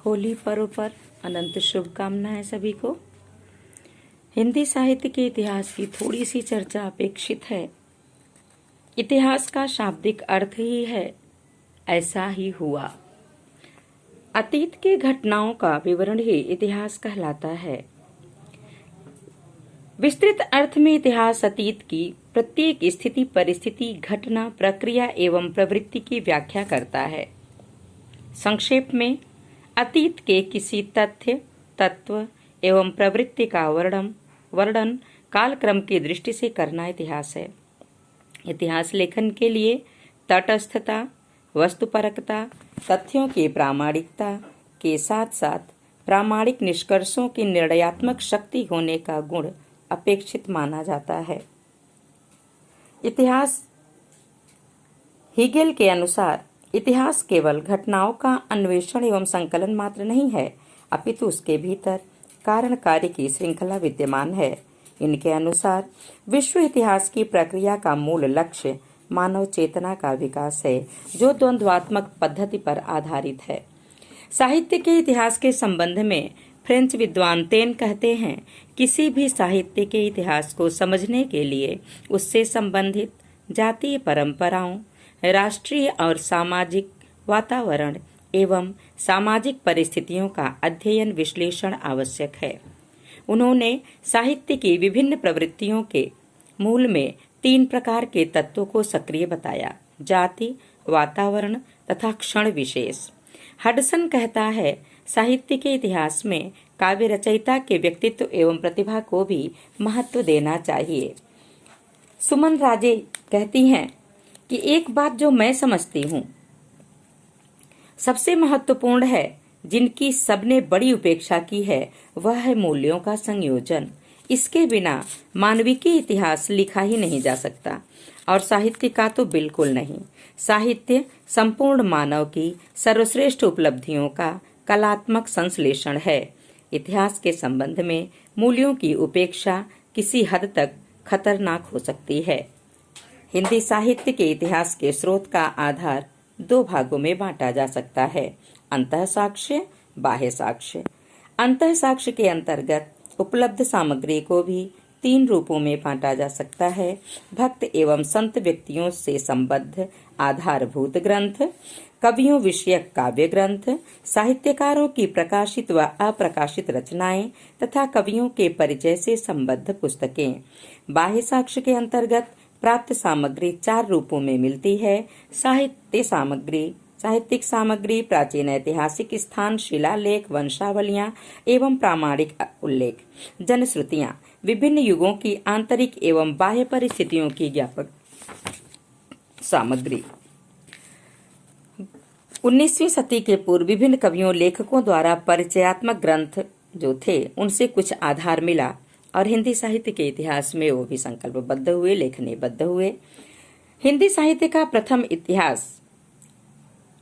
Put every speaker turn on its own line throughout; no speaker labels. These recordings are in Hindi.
होली पर्व पर अनंत शुभकामनाएं सभी को। हिंदी साहित्य के इतिहास की थोड़ी सी चर्चा अपेक्षित है। इतिहास का शाब्दिक अर्थ ही है ऐसा ही हुआ। अतीत के घटनाओं का विवरण ही इतिहास कहलाता है। विस्तृत अर्थ में इतिहास अतीत की प्रत्येक स्थिति, परिस्थिति, घटना, प्रक्रिया एवं प्रवृत्ति की व्याख्या करता है। संक्षेप में अतीत के किसी तथ्य, तत्व एवं प्रवृत्ति का वर्णन कालक्रम की दृष्टि से करना इतिहास है। इतिहास लेखन के लिए तटस्थता, वस्तुपरकता, तथ्यों की प्रामाणिकता के साथ साथ प्रामाणिक निष्कर्षों की निर्णयात्मक शक्ति होने का गुण अपेक्षित माना जाता है। इतिहास हीगेल के अनुसार इतिहास केवल घटनाओं का अन्वेषण एवं संकलन मात्र नहीं है, अपितु उसके भीतर कारण कार्य की श्रृंखला विद्यमान है। इनके अनुसार विश्व इतिहास की प्रक्रिया का मूल लक्ष्य मानव चेतना का विकास है, जो द्वंद्वात्मक पद्धति पर आधारित है। साहित्य के इतिहास के संबंध में फ्रेंच विद्वान तेन कहते हैं, किसी भी साहित्य के इतिहास को समझने के लिए उससे संबंधित जातीय परंपराओं, राष्ट्रीय और सामाजिक वातावरण एवं सामाजिक परिस्थितियों का अध्ययन विश्लेषण आवश्यक है। उन्होंने साहित्य की विभिन्न प्रवृत्तियों के मूल में 3 प्रकार के तत्वों को सक्रिय बताया: जाति, वातावरण तथा क्षण विशेष। हडसन कहता है, साहित्य के इतिहास में काव्य रचयिता के व्यक्तित्व एवं प्रतिभा को भी महत्व देना चाहिए। सुमन राजे कहती हैं कि एक बात जो मैं समझती हूँ सबसे महत्वपूर्ण है, जिनकी सबने बड़ी उपेक्षा की है, वह है मूल्यों का संयोजन। इसके बिना मानविकी इतिहास लिखा ही नहीं जा सकता, और साहित्य का तो बिल्कुल नहीं। साहित्य संपूर्ण मानव की सर्वश्रेष्ठ उपलब्धियों का कलात्मक संश्लेषण है। इतिहास के संबंध में मूल्यों की उपेक्षा किसी हद तक खतरनाक हो सकती है। हिंदी साहित्य के इतिहास के स्रोत का आधार 2 भागों में बांटा जा सकता है: अंतः साक्ष्य, बाह्य साक्ष्य। अंतः साक्ष्य के अंतर्गत उपलब्ध सामग्री को भी 3 रूपों में बांटा जा सकता है: भक्त एवं संत व्यक्तियों से संबद्ध आधारभूत ग्रंथ, कवियों विषयक काव्य ग्रंथ, साहित्यकारों की प्रकाशित व अप्रकाशित रचनाएं तथा कवियों के परिचय से संबद्ध पुस्तकें। बाह्य साक्ष्य के अंतर्गत प्राप्त सामग्री 4 रूपों में मिलती है: साहित्यिक सामग्री, प्राचीन ऐतिहासिक स्थान, शिलालेख, वंशावलियां एवं प्रामाणिक उल्लेख, जनश्रुतियां, विभिन्न युगों की आंतरिक एवं बाह्य परिस्थितियों की ज्ञापक सामग्री। 19वीं सदी के पूर्व विभिन्न कवियों, लेखकों द्वारा परिचयात्मक ग्रंथ जो थे, उनसे कुछ आधार मिला और हिंदी साहित्य के इतिहास में वो भी संकल्पबद्ध हुए, लेखनीबद्ध हुए। हिंदी साहित्य का प्रथम इतिहास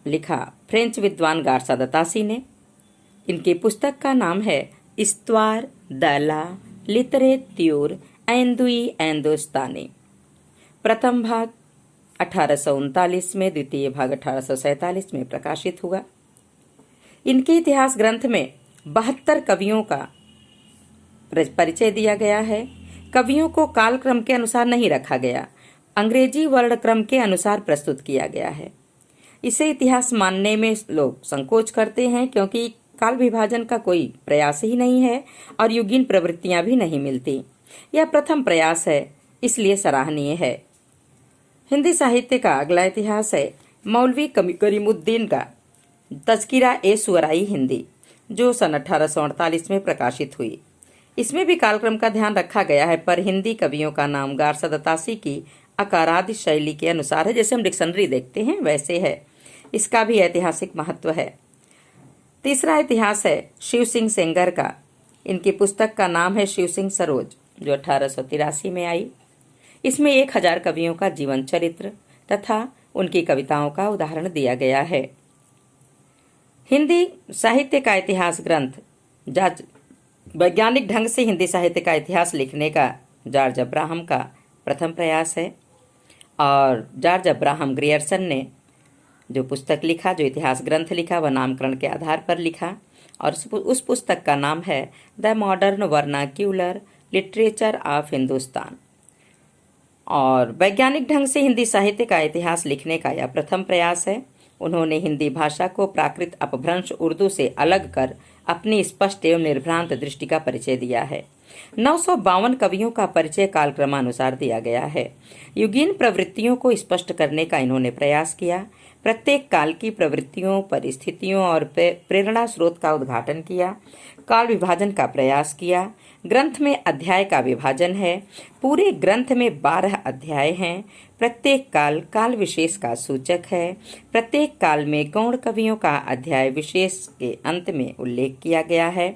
लिखा फ्रेंच विद्वान गार्सा द तासी ने। इनकी पुस्तक का नाम है इस्त्वार द ला लिटरेत्यूर हिंदुस्तानी। प्रथम भाग 1839 में, द्वितीय भाग 1847 में प्रकाशित हुआ। इनके इतिहास ग्रंथ में 72 कवियों का परिचय दिया गया है। कवियों को कालक्रम के अनुसार नहीं रखा गया, अंग्रेजी वर्णक्रम के अनुसार प्रस्तुत किया गया है। इसे इतिहास मानने में लोग संकोच करते हैं, क्योंकि काल विभाजन का कोई प्रयास ही नहीं है और युगीन प्रवृत्तियां भी नहीं मिलती। यह प्रथम प्रयास है, इसलिए सराहनीय है। हिंदी साहित्य का अगला इतिहास है मौलवी करीमुद्दीन का तज़किरा ए शुअराई हिंदी, जो सन 1848 में प्रकाशित हुई। इसमें भी कालक्रम का ध्यान रखा गया है, पर हिंदी कवियों का नाम गार्सा द तासी की अकारादि शैली के अनुसार है। जैसे हम डिक्शनरी देखते हैं वैसे है। इसका भी ऐतिहासिक महत्व है। तीसरा इतिहास है शिव सिंह सेंगर का। इनकी पुस्तक का नाम है शिव सिंह सरोज, जो 1883 में आई। इसमें 1000 कवियों का जीवन चरित्र तथा उनकी कविताओं का उदाहरण दिया गया है। हिंदी साहित्य का इतिहास ग्रंथ वैज्ञानिक ढंग से हिंदी साहित्य का इतिहास लिखने का जॉर्ज अब्राहम का प्रथम प्रयास है, और जॉर्ज अब्राहम ग्रियर्सन ने जो पुस्तक लिखा, जो इतिहास ग्रंथ लिखा, वह नामकरण के आधार पर लिखा और उस पुस्तक का नाम है the modern vernacular literature of Hindustan. और वैज्ञानिक ढंग से हिंदी साहित्य का इतिहास लिखने का यह प्रथम प्रयास है। उन्होंने हिंदी भाषा को प्राकृत अपभ्रंश उर्दू से अलग कर अपनी स्पष्ट एवं निर्भ्रांत दृष्टि का परिचय दिया है। 952 कवियों का परिचय कालक्रमानुसार दिया गया है। युगीन प्रवृत्तियों को स्पष्ट करने का इन्होंने प्रयास किया। प्रत्येक काल की प्रवृत्तियों, परिस्थितियों और प्रेरणा स्रोत का उद्घाटन किया। काल विभाजन का प्रयास किया। ग्रंथ में अध्याय का विभाजन है। पूरे ग्रंथ में 12 अध्याय हैं। प्रत्येक काल काल विशेष का सूचक है। प्रत्येक काल में गौण कवियों का अध्याय विशेष के अंत में उल्लेख किया गया है।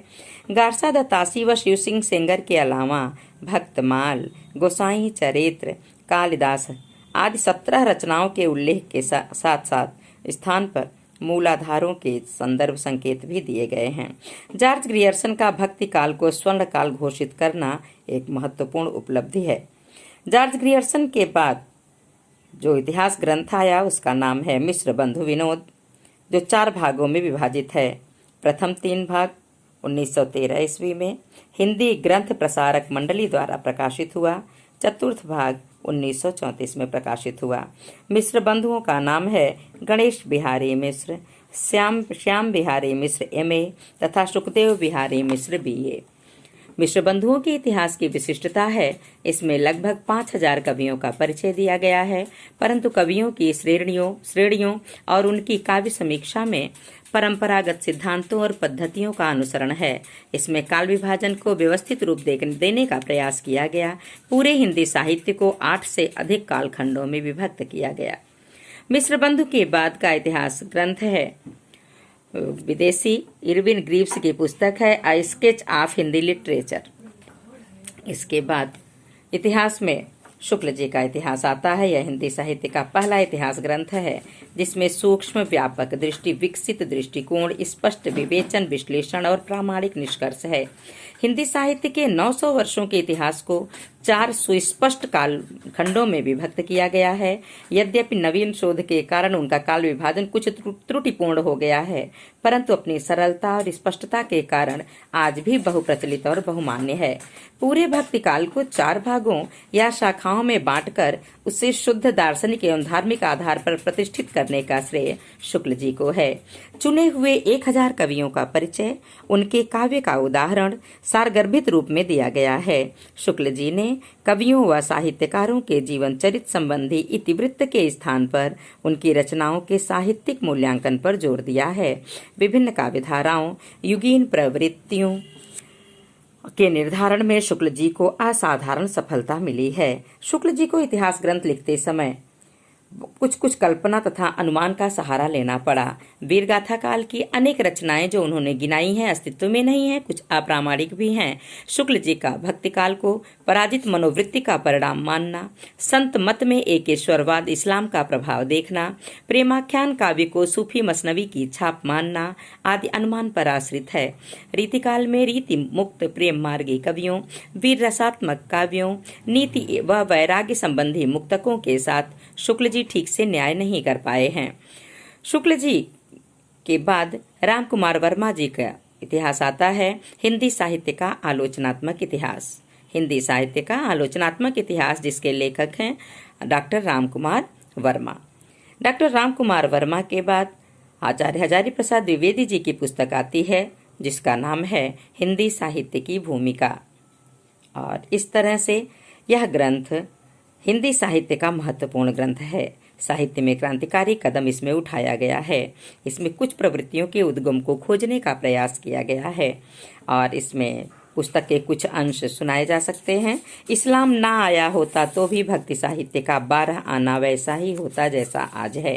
गारसा दत्तासी व शिव सिंह सेंगर के अलावा भक्तमाल, गोसाई चरित्र, कालिदास आदि 17 रचनाओं के उल्लेख के साथ साथ स्थान पर मूलाधारों के संदर्भ संकेत भी दिए गए हैं। जॉर्ज ग्रियर्सन का भक्ति काल को स्वर्ण काल घोषित करना एक महत्वपूर्ण उपलब्धि है। जॉर्ज ग्रियर्सन के बाद जो इतिहास ग्रंथ आया उसका नाम है मिश्र बंधु विनोद, जो 4 भागों में विभाजित है। प्रथम 3 भाग 1913 ईस्वी में हिंदी ग्रंथ प्रसारक मंडली द्वारा प्रकाशित हुआ। चतुर्थ भाग 1934 में प्रकाशित हुआ। मिश्र बंधुओं का नाम है गणेश बिहारी मिश्र, श्याम बिहारी मिश्र MA तथा सुखदेव बिहारी मिश्र BA। मिश्र बंधुओं के इतिहास की विशिष्टता है, इसमें लगभग 5000 कवियों का परिचय दिया गया है, परंतु कवियों की श्रेणियों और उनकी काव्य समीक्षा में परंपरागत सिद्धांतों और पद्धतियों का अनुसरण है। इसमें काल विभाजन को व्यवस्थित रूप देने का प्रयास किया गया। पूरे हिंदी साहित्य को 8 से अधिक कालखंडों में विभक्त किया गया। मिश्र बंधु के बाद का इतिहास ग्रंथ है विदेशी इरविन ग्रीव्स की पुस्तक है अ स्केच ऑफ हिंदी लिटरेचर। इसके बाद इतिहास में शुक्ल जी का इतिहास आता है। यह हिंदी साहित्य का पहला इतिहास ग्रंथ है जिसमें सूक्ष्म, व्यापक दृष्टि, विकसित दृष्टिकोण, स्पष्ट विवेचन, विश्लेषण और प्रामाणिक निष्कर्ष है। हिंदी साहित्य के 900 वर्षों के इतिहास को 4 सुस्पष्ट काल खंडों में विभक्त किया गया है। यद्यपि नवीन शोध के कारण उनका काल विभाजन कुछ त्रुटिपूर्ण हो गया है, परंतु अपनी सरलता और स्पष्टता के कारण आज भी बहुप्रचलित और बहुमान्य है। पूरे भक्ति काल को 4 भागों या शाखाओं में बांटकर उसे शुद्ध दार्शनिक एवं धार्मिक आधार पर प्रतिष्ठित करने का श्रेय शुक्ल जी को है। चुने हुए 1000 कवियों का परिचय, उनके काव्य का उदाहरण सारगर्भित रूप में दिया गया है। शुक्ल जी ने कवियों व साहित्यकारों के जीवन चरित्र संबंधी इतिवृत्त के स्थान पर उनकी रचनाओं के साहित्यिक मूल्यांकन पर जोर दिया है। विभिन्न काव्यधाराओं, युगीन प्रवृत्तियों के निर्धारण में शुक्ल जी को असाधारण सफलता मिली है। शुक्ल जी को इतिहास ग्रंथ लिखते समय कुछ कल्पना तथा अनुमान का सहारा लेना पड़ा। वीरगाथा काल की अनेक रचनाएं जो उन्होंने गिनाई हैं अस्तित्व में नहीं है, कुछ अप्रामाणिक भी हैं। शुक्ल जी का भक्ति काल को पराजित मनोवृत्ति का परिणाम मानना, संत मत में एकेश्वरवाद, इस्लाम का प्रभाव देखना, प्रेमाख्यान काव्य को सूफी मसनवी की छाप मानना आदि अनुमान पर आश्रित है। रीतिकाल में रीति मुक्त प्रेम मार्गी कवियों, वीर रसात्मक काव्यों, नीति व वैराग्य संबंधी मुक्तकों के साथ शुक्ल जी ठीक से न्याय नहीं कर पाए हैं। शुक्ल जी के बाद राम कुमार वर्मा जी का इतिहास आता है। हिंदी साहित्य का आलोचनात्मक इतिहास। हिंदी साहित्य का आलोचनात्मक इतिहास जिसके लेखक हैं डॉक्टर राम कुमार वर्मा। डॉक्टर राम कुमार वर्मा के बाद आचार्य हजारी प्रसाद द्विवेदी जी की पुस्तक आती है जिसका नाम है हिंदी साहित्य की भूमिका। और इस तरह से यह ग्रंथ हिंदी साहित्य का महत्वपूर्ण ग्रंथ है। साहित्य में क्रांतिकारी कदम इसमें उठाया गया है। इसमें कुछ प्रवृत्तियों के उद्गम को खोजने का प्रयास किया गया है और इसमें पुस्तक के कुछ अंश सुनाए जा सकते हैं। इस्लाम ना आया होता तो भी भक्ति साहित्य का 12 आना वैसा ही होता जैसा आज है।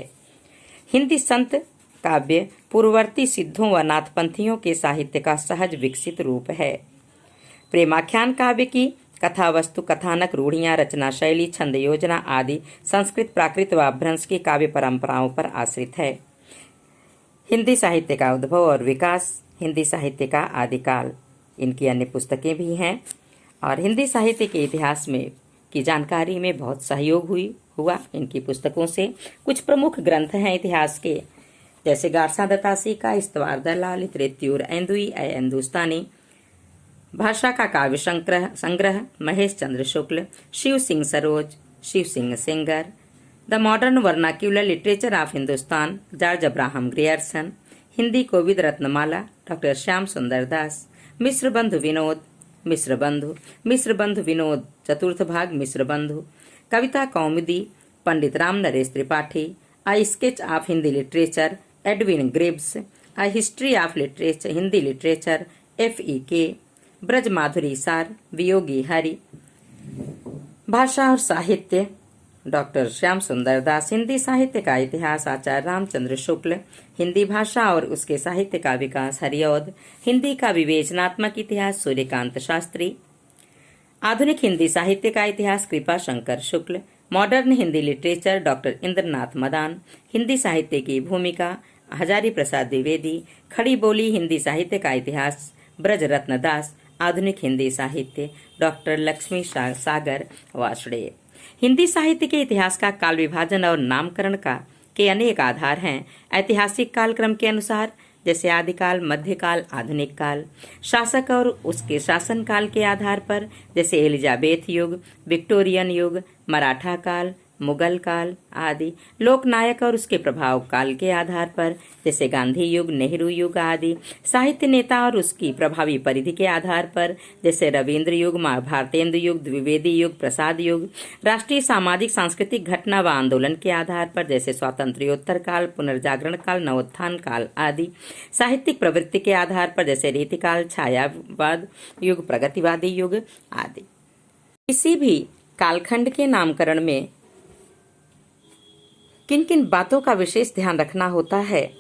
हिंदी संत काव्य पूर्ववर्ती सिद्धों व नाथपंथियों के साहित्य का सहज विकसित रूप है। प्रेमाख्यान काव्य की कथा वस्तु, कथानक, रूढ़ियां, रचना शैली, छंद योजना आदि संस्कृत, प्राकृत व अपभ्रंश की काव्य परंपराओं पर आश्रित है। हिंदी साहित्य का उद्भव और विकास, हिंदी साहित्य का आदिकाल, इनकी अन्य पुस्तकें भी हैं। और हिंदी साहित्य के इतिहास में की जानकारी में बहुत सहयोग हुआ इनकी पुस्तकों से। कुछ प्रमुख ग्रंथ हैं इतिहास के, जैसे गारसा दतासी का इस्तवार दलाल लितरेत्यूर एंदुई ए हिंदुस्तानी, भाषा का काव्य संग्रह Mahesh Chandra Shukla, Shiv Singh Saroj, Shiv Singh Sengar, the modern vernacular literature of Hindustan George Abraham Grierson, Hindi Kovid Ratnamala doctor Shyam Sundar Das, Mishra Bandhu Vinod चतुर्थ भाग Mishra Bandhu, Kavita Kaumudi Pandit Ram Naresh Tripathi, a sketch of Hindi literature Edwin Greaves, a history of literature Hindi literature FEK, Braj Madhuri Saar, Viyogi Hari, भाषा और साहित्य डॉक्टर श्याम सुंदर दास, हिंदी साहित्य का इतिहास आचार्य रामचंद्र शुक्ल, हिंदी भाषा और उसके साहित्य का विकास हरिऔध, हिंदी का विवेचनात्मक इतिहास सूर्यकांत शास्त्री, आधुनिक हिंदी साहित्य का इतिहास Kripa Shankar Shukla, modern Hindi literature doctor Indranath Madan, Hindi साहित्य की भूमिका हजारी प्रसाद द्विवेदी, खड़ी बोली हिंदी साहित्य का इतिहास ब्रज रत्न दास, आधुनिक हिंदी साहित्य डॉक्टर लक्ष्मी सागर वार्ष्णेय। हिंदी साहित्य के इतिहास का काल विभाजन और नामकरण के अनेक आधार हैं। ऐतिहासिक कालक्रम के अनुसार जैसे आदिकाल, मध्यकाल, आधुनिक काल, शासक और उसके शासन काल के आधार पर जैसे एलिजाबेथ युग, विक्टोरियन युग, मराठा काल, मुगल काल आदि, लोकनायक और उसके प्रभाव काल के आधार पर जैसे गांधी युग, नेहरू युग आदि, साहित्य नेता और उसकी प्रभावी परिधि के आधार पर जैसे रविंद्र युग, भारतेंद्र युग, द्विवेदी युग, प्रसाद युग, राष्ट्रीय सामाजिक सांस्कृतिक घटना व आंदोलन के आधार पर जैसे स्वातंत्र्योत्तर काल, पुनर्जागरण काल, नवोत्थान काल आदि, साहित्यिक प्रवृत्ति के आधार पर जैसे रीतिकाल, छायावाद युग, प्रगतिवादी युग आदि। किसी भी कालखंड के नामकरण में किन किन बातों का विशेष ध्यान रखना होता है,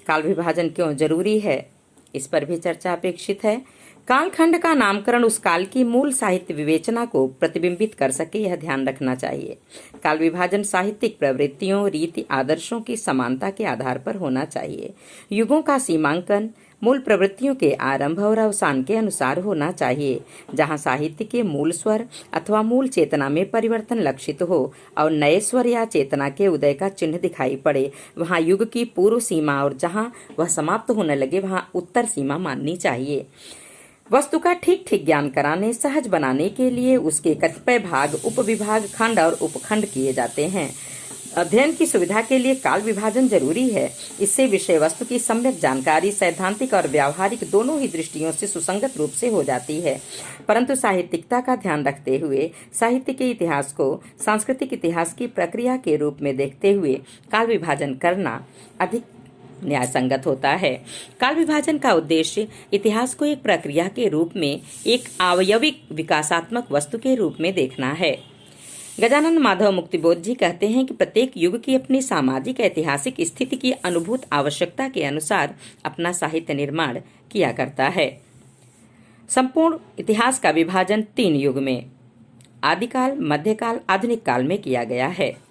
काल विभाजन क्यों जरूरी है, इस पर भी चर्चा अपेक्षित है। कालखंड का नामकरण उस काल की मूल साहित्य विवेचना को प्रतिबिंबित कर सके, यह ध्यान रखना चाहिए। काल विभाजन साहित्यिक प्रवृत्तियों, रीति, आदर्शों की समानता के आधार पर होना चाहिए। युगों का सीमांकन मूल प्रवृत्तियों के आरंभ और अवसान के अनुसार होना चाहिए। जहां साहित्य के मूल स्वर अथवा मूल चेतना में परिवर्तन लक्षित हो और नए स्वर या चेतना के उदय का चिन्ह दिखाई पड़े, वहां युग की पूर्व सीमा और जहां वह समाप्त होने लगे वहां उत्तर सीमा माननी चाहिए। वस्तु का ठीक ठीक ज्ञान कराने, सहज बनाने के लिए उसके कतिपय भाग, उपविभाग, खंड और उपखंड किए जाते हैं। अध्ययन की सुविधा के लिए काल विभाजन जरूरी है। इससे विषय वस्तु की सम्यक जानकारी सैद्धांतिक और व्यावहारिक दोनों ही दृष्टियों से सुसंगत रूप से हो जाती है। परंतु साहित्यिकता का ध्यान रखते हुए साहित्य के इतिहास को सांस्कृतिक इतिहास की प्रक्रिया के रूप में देखते हुए काल विभाजन करना अधिक न्याय संगत होता है। काल विभाजन का उद्देश्य इतिहास को एक प्रक्रिया के रूप में एक अवयविक विकासात्मक वस्तु के रूप में देखना है। गजानन माधव मुक्तिबोध जी कहते हैं कि प्रत्येक युग की अपनी सामाजिक ऐतिहासिक स्थिति की अनुभूत आवश्यकता के अनुसार अपना साहित्य निर्माण किया करता है। संपूर्ण इतिहास का विभाजन 3 युग में आदिकाल, मध्यकाल, आधुनिक काल में किया गया है।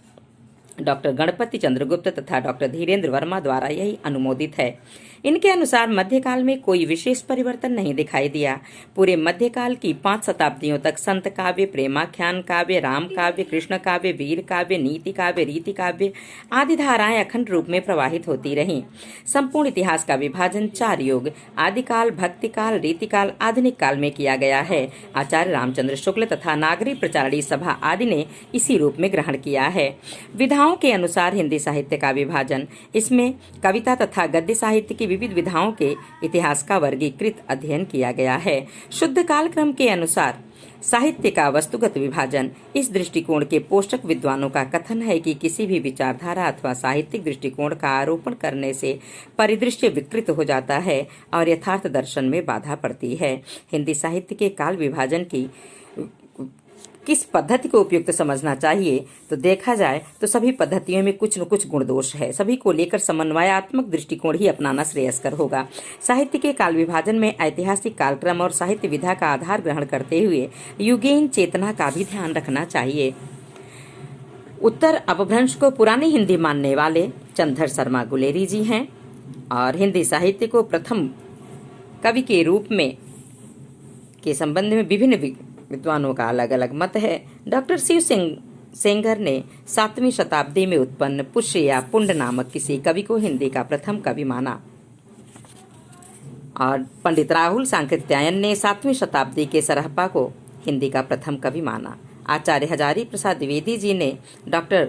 डॉक्टर गणपति चंद्रगुप्त तथा डॉक्टर धीरेन्द्र वर्मा द्वारा यही अनुमोदित है। इनके अनुसार मध्यकाल में कोई विशेष परिवर्तन नहीं दिखाई दिया। पूरे मध्यकाल की 5 शताब्दियों तक संत काव्य, प्रेमाख्यान काव्य, राम काव्य, कृष्ण काव्य, वीर काव्य, नीति काव्य, रीति काव्य आदि धाराएं अखंड रूप में प्रवाहित होती रहीं। संपूर्ण इतिहास का विभाजन 4 युग आदिकाल, भक्तिकाल, रीतिकाल, आधुनिक काल में किया गया है। आचार्य रामचंद्र शुक्ल तथा नागरी प्रचारणी सभा आदि ने इसी रूप में ग्रहण किया है। विधाओं के अनुसार हिंदी साहित्य का विभाजन, इसमें कविता तथा गद्य साहित्य की विविध विधाओं के इतिहास का वर्गीकृत अध्ययन किया गया है। शुद्ध कालक्रम के अनुसार साहित्य का वस्तुगत विभाजन, इस दृष्टिकोण के पोषक विद्वानों का कथन है कि किसी भी विचारधारा अथवा साहित्यिक दृष्टिकोण का आरोपण करने से परिदृश्य विकृत हो जाता है और यथार्थ दर्शन में बाधा पड़ती है। हिंदी साहित्य के काल विभाजन की किस पद्धति को उपयुक्त समझना चाहिए, तो देखा जाए तो सभी पद्धतियों में कुछ न कुछ गुण दोष है। सभी को लेकर समन्वयात्मक दृष्टिकोण ही अपनाना श्रेयस्कर होगा। साहित्य के काल विभाजन में ऐतिहासिक कालक्रम और साहित्य विधा का आधार ग्रहण करते हुए युगेन चेतना का भी ध्यान रखना चाहिए। उत्तर अपभ्रंश को पुरानी हिंदी मानने वाले चंद्र शर्मा गुलेरी जी हैं और हिंदी साहित्य को प्रथम कवि के रूप में के संबंध में विभिन्न विद्वानों का अलग अलग मत है। डॉक्टर शिव सिंह सेंगर ने 7वीं शताब्दी में उत्पन्न पुष्य या पुंड नामक किसी कवि को हिंदी का प्रथम कवि माना और पंडित राहुल सांकृत्यायन ने 7वीं शताब्दी के सरहप्पा को हिंदी का प्रथम कवि माना। आचार्य हजारी प्रसाद द्विवेदी जी ने डॉक्टर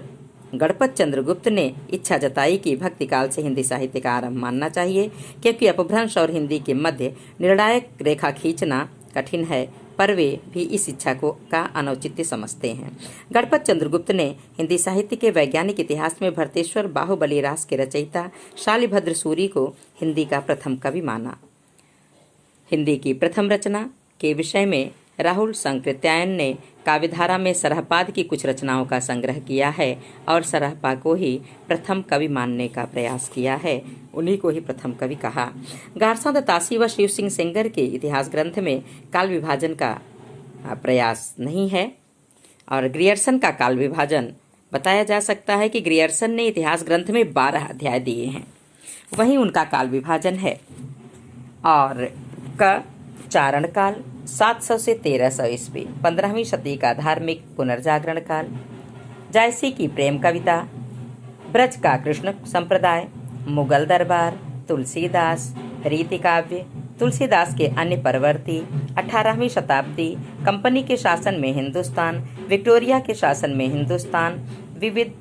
गणपत चंद्रगुप्त ने इच्छा जताई कि भक्ति काल से हिंदी साहित्य का आरंभ मानना चाहिए, क्योंकि अपभ्रंश और हिंदी के मध्य निर्णायक रेखा खींचना कठिन है, पर वे भी इस इच्छा का अनौचित्य समझते हैं। गणपत चंद्रगुप्त ने हिंदी साहित्य के वैज्ञानिक इतिहास में भरतेश्वर बाहुबली रास के रचयिता शालिभद्र सूरी को हिंदी का प्रथम कवि माना। हिंदी की प्रथम रचना के विषय में राहुल सांकृत्यायन ने काव्यधारा में सरहपाद की कुछ रचनाओं का संग्रह किया है और सरहपा को ही प्रथम कवि मानने का प्रयास किया है, उन्हीं को ही प्रथम कवि कहा। गारसाद तासी व शिव सिंह सेंगर के इतिहास ग्रंथ में काल विभाजन का प्रयास नहीं है और ग्रियर्सन का काल विभाजन बताया जा सकता है कि ग्रियर्सन ने इतिहास ग्रंथ में 12 अध्याय दिए हैं, वहीं उनका काल विभाजन है। और का चारण काल 700 से 1300 ईस्वी, 15वीं शती का धार्मिक पुनर्जागरण काल, जायसी की प्रेम कविता, ब्रज का कृष्ण संप्रदाय, मुगल दरबार, तुलसीदास, रीति काव्य, तुलसीदास के अन्य परवर्ती, 18वीं शताब्दी, कंपनी के शासन में हिंदुस्तान, विक्टोरिया के शासन में हिंदुस्तान। विविध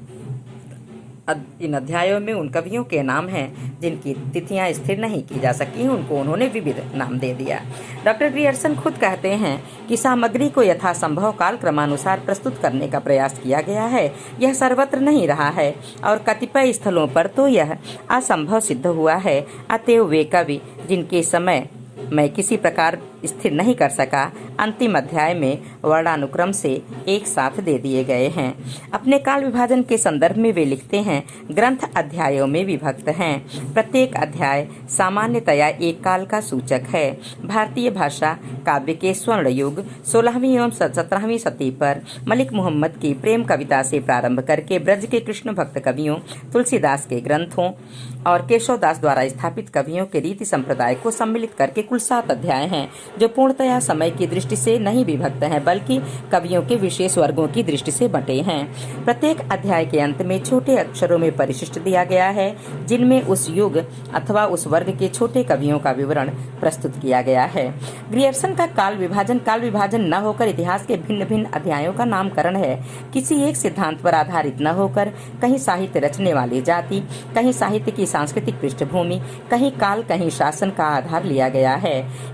इन अध्यायों में उन कवियों के नाम हैं जिनकी तिथियां स्थिर नहीं की जा सकी, उनको उन्होंने विविध नाम दे दिया। डॉक्टर ग्रियर्सन खुद कहते हैं कि सामग्री को यथासंभव काल क्रमानुसार प्रस्तुत करने का प्रयास किया गया है। यह सर्वत्र नहीं रहा है और कतिपय स्थलों पर तो यह असंभव सिद्ध हुआ है। अतएव वे कवि जिनके समय मैं किसी प्रकार स्थिर नहीं कर सका, अंतिम अध्याय में वर्णानुक्रम से एक साथ दे दिए गए हैं। अपने काल विभाजन के संदर्भ में वे लिखते हैं, ग्रंथ अध्यायों में विभक्त हैं। प्रत्येक अध्याय सामान्यतया एक काल का सूचक है। भारतीय भाषा काव्य के स्वर्ण युग 16वीं एवं 17वीं सदी पर मलिक मोहम्मद की प्रेम कविता से प्रारंभ करके ब्रज के कृष्ण भक्त कवियों, तुलसीदास के ग्रंथों और केशवदास द्वारा स्थापित कवियों के रीति संप्रदाय को सम्मिलित करके कुल 7 अध्याय हैं, जो पूर्णतया समय की दृष्टि से नहीं विभक्त हैं, बल्कि कवियों के विशेष वर्गों की दृष्टि से बंटे हैं। प्रत्येक अध्याय के अंत में छोटे अक्षरों में परिशिष्ट दिया गया है, जिनमें उस युग अथवा उस वर्ग के छोटे कवियों का विवरण प्रस्तुत किया गया है। ग्रियर्सन का काल विभाजन न होकर इतिहास के भिन्न भिन्न अध्यायों का नामकरण है। किसी एक सिद्धांत पर आधारित न होकर कहीं साहित्य रचने वाली जाति, कहीं साहित्य की सांस्कृतिक पृष्ठभूमि, कहीं काल, कहीं शासन का आधार लिया गया है।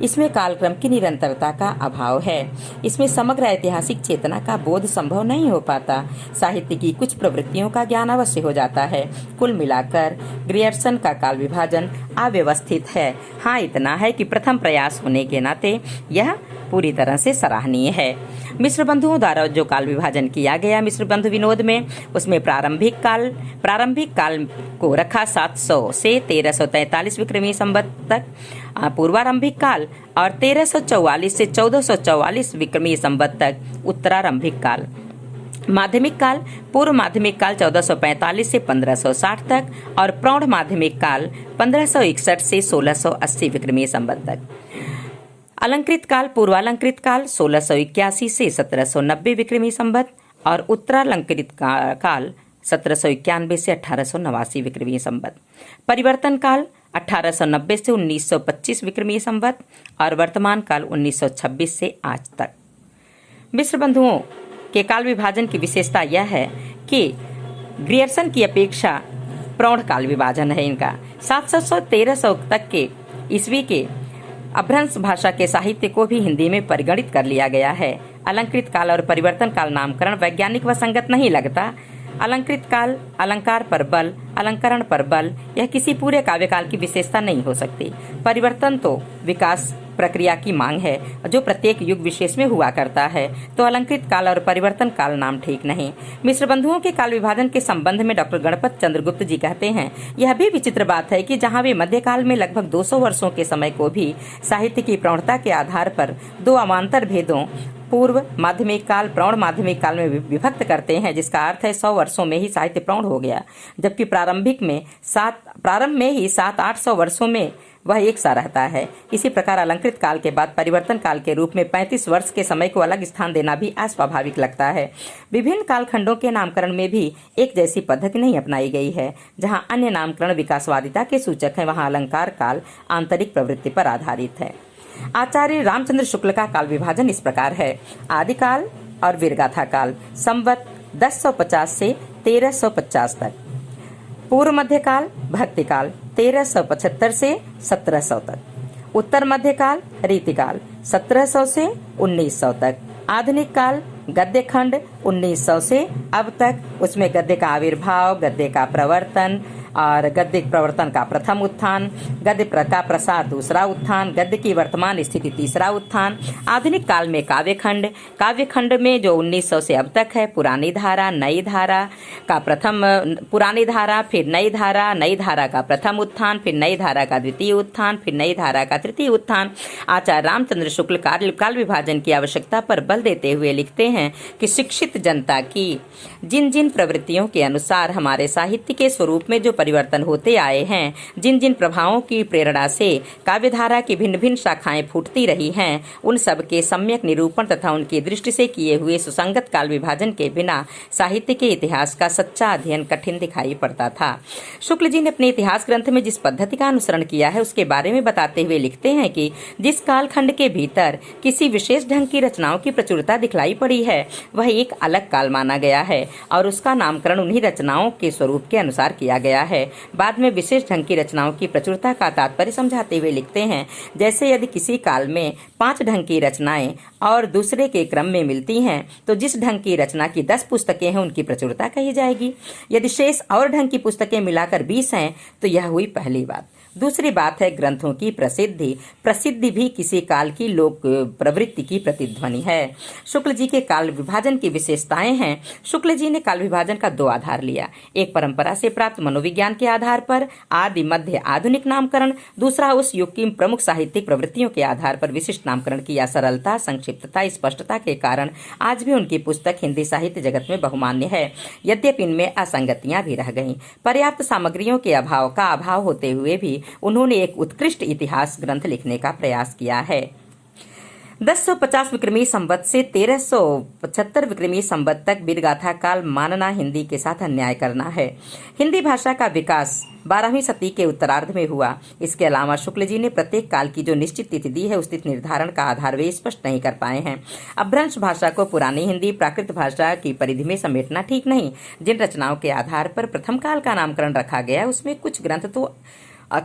इसमें कालक्रम की निरंतरता का अभाव है। इसमें समग्र ऐतिहासिक चेतना का बोध संभव नहीं हो पाता। साहित्य की कुछ प्रवृत्तियों का ज्ञान अवश्य हो जाता है। कुल मिलाकर ग्रियर्सन का काल विभाजन अव्यवस्थित है। हाँ, इतना है कि प्रथम प्रयास होने के नाते यह पूरी तरह से सराहनीय है। मिश्र बंधुओं द्वारा जो काल विभाजन किया गया मिश्र बंधु विनोद में, उसमें प्रारंभिक काल को रखा 700 से 1343 विक्रमी संवत तक, पूर्वारंभिक काल और 1344 से 1444 विक्रमी संवत तक उत्तरारंभिक काल, माध्यमिक काल, पूर्व माध्यमिक काल 1445 से 1560 तक और प्रौढ़ माध्यमिक काल 1561 से 1680 विक्रमी संवत तक। अलंकृत काल, पूर्वालंकृत काल 1681 से 1790 विक्रमी संवत और उत्तरालंकृत काल 1791 से 1889 विक्रमी संवत। परिवर्तन काल 1890 से 1925 विक्रमी संवत और वर्तमान काल 1926 से आज तक। मिश्र बंधुओं के काल विभाजन की विशेषता यह है कि ग्रियर्सन की अपेक्षा प्रौढ़ काल विभाजन है इनका। 700 से 1300 तक के ईस्वी के अपभ्रंश भाषा के साहित्य को भी हिंदी में परिगणित कर लिया गया है। अलंकृत काल और परिवर्तन काल नामकरण वैज्ञानिक व संगत नहीं लगता। अलंकृत काल अलंकार पर बल, अलंकरण पर बल, यह किसी पूरे काव्यकाल की विशेषता नहीं हो सकती। परिवर्तन तो विकास प्रक्रिया की मांग है जो प्रत्येक युग विशेष में हुआ करता है, तो अलंकृत काल और परिवर्तन काल नाम ठीक नहीं। मिश्र बंधुओं के काल विभाजन के संबंध में डॉक्टर गणपत चंद्रगुप्त जी कहते हैं, यह भी विचित्र बात है कि जहाँ वे मध्यकाल में लगभग 200 वर्षों के समय को भी साहित्य की प्रौढ़ता के आधार पर 2 अमांतर भेदों पूर्व माध्यमिक काल, प्रौढ़ माध्यमिक काल में विभक्त करते हैं, जिसका अर्थ है 100 वर्षों में ही साहित्य प्रौढ़ हो गया, जबकि प्रारंभ में ही 700-800 वर्षों में वह एक सा रहता है। इसी प्रकार अलंकृत काल के बाद परिवर्तन काल के रूप में 35 वर्ष के समय को अलग स्थान देना भी अस्वाभाविक लगता है। विभिन्न कालखंडों के नामकरण में भी एक जैसी पद्धति नहीं अपनाई गई है। जहां अन्य नामकरण विकासवादिता के सूचक हैं, वहां अलंकार काल आंतरिक प्रवृत्ति पर आधारित है। आचार्य रामचंद्र शुक्ल का काल विभाजन इस प्रकार है: आदिकाल और वीरगाथा काल संवत 1050 से 1350 तक, पूर्व मध्यकाल भक्तिकाल 1375 से 1700 तक, उत्तर मध्यकाल रीतिकाल 1700 से 1900 तक, आधुनिक काल गद्य खंड 1900 से अब तक। उसमें गद्य का आविर्भाव, गद्य का प्रवर्तन और गद्य प्रवर्तन का प्रथम उत्थान, गद्य का प्रसार दूसरा उत्थान, गद्य की वर्तमान स्थिति तीसरा उत्थान। आधुनिक काल में काव्यखंड, काव्यखंड में जो 1900 से अब तक है, पुरानी धारा नई धारा का प्रथम, पुरानी धारा फिर नई धारा का प्रथम उत्थान, फिर नई धारा का द्वितीय उत्थान, फिर नई धारा का तृतीय उत्थान। आचार्य रामचंद्र शुक्ल काल विभाजन की आवश्यकता पर बल देते हुए लिखते हैं कि शिक्षित जनता की जिन जिन प्रवृत्तियों के अनुसार हमारे साहित्य के स्वरूप में जो परिवर्तन होते आए हैं, जिन जिन प्रभावों की प्रेरणा से काव्यधारा की भिन्न भिन्न शाखाएं फूटती रही हैं, उन सब के सम्यक निरूपण तथा उनकी दृष्टि से किए हुए सुसंगत काल विभाजन के बिना साहित्य के इतिहास का सच्चा अध्ययन कठिन दिखाई पड़ता था। शुक्ल जी ने अपने इतिहास ग्रंथ में जिस पद्धति का अनुसरण किया है उसके बारे में बताते हुए लिखते हैं कि जिस कालखंड के भीतर किसी विशेष ढंग की रचनाओं की प्रचुरता दिखलाई पड़ी है, वह एक अलग काल माना गया है और उसका नामकरण उन्हीं रचनाओं के स्वरूप के अनुसार किया गया है। बाद में विशेष ढंग की रचनाओं की प्रचुरता का तात्पर्य समझाते हुए लिखते हैं, जैसे यदि किसी काल में 5 ढंग की रचनाएं और दूसरे के क्रम में मिलती हैं, तो जिस ढंग की रचना की 10 पुस्तकें हैं उनकी प्रचुरता कही जाएगी। यदि शेष और ढंग की पुस्तकें मिलाकर 20 हैं तो यह हुई पहली बात। दूसरी बात है ग्रंथों की प्रसिद्धि। प्रसिद्धि भी किसी काल की लोक प्रवृत्ति की प्रतिध्वनि है। शुक्ल जी के काल विभाजन की विशेषताएं हैं। शुक्ल जी ने काल विभाजन का 2 आधार लिया, एक परंपरा से प्राप्त मनोविज्ञान के आधार पर आदि मध्य आधुनिक नामकरण, दूसरा उस युग की प्रमुख साहित्यिक प्रवृत्तियों के आधार पर विशिष्ट नामकरण किया। सरलता, संक्षिप्तता, स्पष्टता के कारण आज भी उनकी पुस्तक हिंदी साहित्य जगत में बहुमान्य है, यद्यपि इनमें असंगतियां भी रह गईं। पर्याप्त सामग्रियों के अभाव होते हुए भी उन्होंने एक उत्कृष्ट इतिहास ग्रंथ लिखने का प्रयास किया है। 1050 विक्रमी संवत से 1375 विक्रमी संवत तक वीरगाथा काल मानना हिंदी के साथ अन्याय करना है। हिंदी भाषा का विकास 12वीं सदी के उत्तरार्ध में हुआ। इसके अलावा शुक्ल जी ने प्रत्येक काल की जो निश्चित तिथि दी है, उस तिथि निर्धारण का आधार वे स्पष्ट नहीं कर पाए हैं। अपभ्रंश भाषा को पुरानी हिंदी प्राकृत भाषा की परिधि में समेटना ठीक नहीं। जिन रचनाओं के आधार पर प्रथम काल का नामकरण रखा गया, उसमें कुछ ग्रंथ तो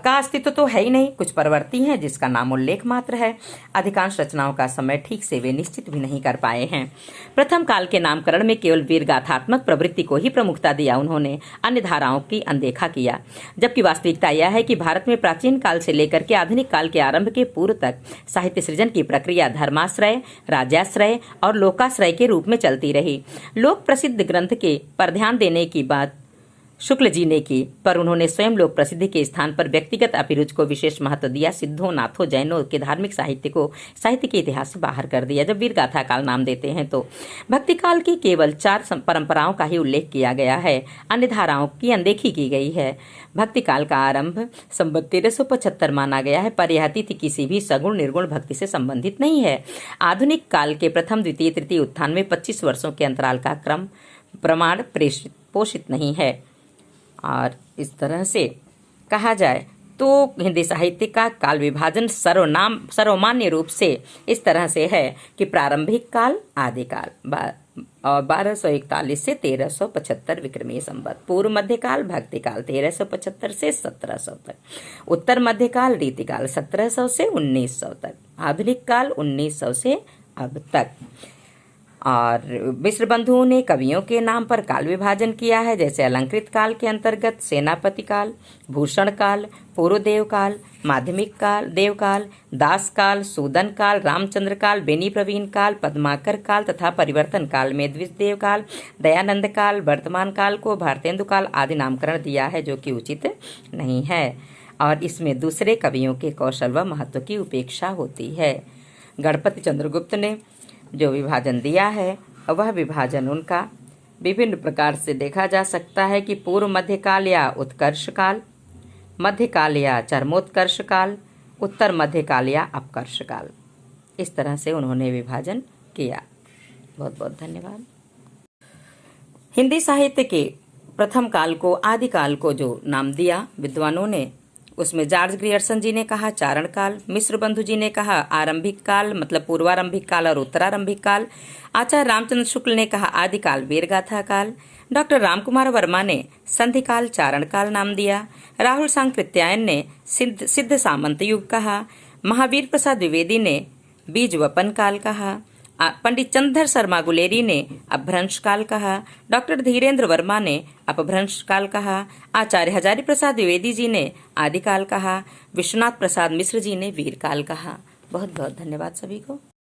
का अस्तित्व तो है ही नहीं, कुछ परवर्ती हैं जिसका नाम उल्लेख मात्र है। अधिकांश रचनाओं का समय ठीक से वे निश्चित भी नहीं कर पाए हैं। प्रथम काल के नामकरण में केवल वीरगाथात्मक प्रवृत्ति को ही प्रमुखता दिया उन्होंने, अन्य धाराओं की अनदेखा किया। जबकि वास्तविकता यह है कि भारत में प्राचीन काल से लेकर के आधुनिक काल के आरंभ के पूर्व तक साहित्य सृजन की प्रक्रिया धर्माश्रय, राजाश्रय और लोकाश्रय के रूप में चलती रही। लोक प्रसिद्ध ग्रंथ के पर ध्यान देने की बात शुक्ल जी ने की, पर उन्होंने स्वयं लोक प्रसिद्धि के स्थान पर व्यक्तिगत अभिरुचि को विशेष महत्व दिया। सिद्धों, नाथों, जैनों के धार्मिक साहित्य को साहित्य के इतिहास से बाहर कर दिया। जब वीरगाथा काल नाम देते हैं तो भक्ति काल की केवल 4 परंपराओं का ही उल्लेख किया गया है, अन्य धाराओं की अनदेखी की गई है। भक्ति काल का आरंभ संवत 1375 माना गया है, पर यह तिथि किसी भी सगुण निर्गुण भक्ति से संबंधित नहीं है। आधुनिक काल के प्रथम, द्वितीय, तृतीय उत्थान में 25 वर्षों के अंतराल का क्रम प्रमाण पोषित नहीं है। और इस तरह से कहा जाए तो हिंदी साहित्य का काल विभाजन सर्वमान्य रूप से इस तरह से है कि प्रारंभिक काल आदिकाल 1241 से 1375 विक्रमी संवत, पूर्व मध्यकाल भक्तिकाल 1375 से 1700 तक, उत्तर मध्यकाल रीतिकाल 1700 से 1900 तक, आधुनिक काल 1900 से अब तक। और मिश्र बंधुओं ने कवियों के नाम पर काल विभाजन किया है, जैसे अलंकृत काल के अंतर्गत सेनापति काल, भूषण काल, पूर्वदेव काल, माध्यमिक काल, देवकाल, दास काल, सूदन काल, रामचंद्र काल, बेनी प्रवीण काल, पद्माकर काल तथा परिवर्तन काल में द्विजदेव काल, दयानंद काल, वर्तमान काल को भारतेंदु काल आदि नामकरण दिया है, जो कि उचित नहीं है और इसमें दूसरे कवियों के कौशल व महत्व की उपेक्षा होती है। गणपति चंद्रगुप्त ने जो विभाजन दिया है वह विभाजन उनका विभिन्न प्रकार से देखा जा सकता है कि पूर्व मध्यकाल या उत्कर्ष काल, मध्यकाल या चरमोत्कर्ष काल, उत्तर मध्यकाल या अपकर्ष काल। इस तरह से उन्होंने विभाजन किया। बहुत बहुत धन्यवाद। हिंदी साहित्य के प्रथम काल को, आदिकाल को जो नाम दिया विद्वानों ने, उसमें जॉर्ज ग्रियर्सन जी ने कहा चारण काल, मिश्र बंधु जी ने कहा आरंभिक काल मतलब पूर्वारंभिक काल और उत्तरारंभिक काल, आचार्य रामचंद्र शुक्ल ने कहा आदिकाल वीरगाथा काल, डॉक्टर रामकुमार वर्मा ने संधि काल चारण काल नाम दिया, राहुल सांकृत्यायन ने सिद्ध सामंत युग कहा, महावीर प्रसाद द्विवेदी ने बीज वपन काल कहा, पंडित चंद्रधर शर्मा गुलेरी ने अपभ्रंश काल कहा, डॉक्टर धीरेन्द्र वर्मा ने अपभ्रंश काल कहा, आचार्य हजारी प्रसाद द्विवेदी जी ने आदिकाल कहा, विश्वनाथ प्रसाद मिश्र जी ने वीर काल कहा। बहुत बहुत धन्यवाद सभी को।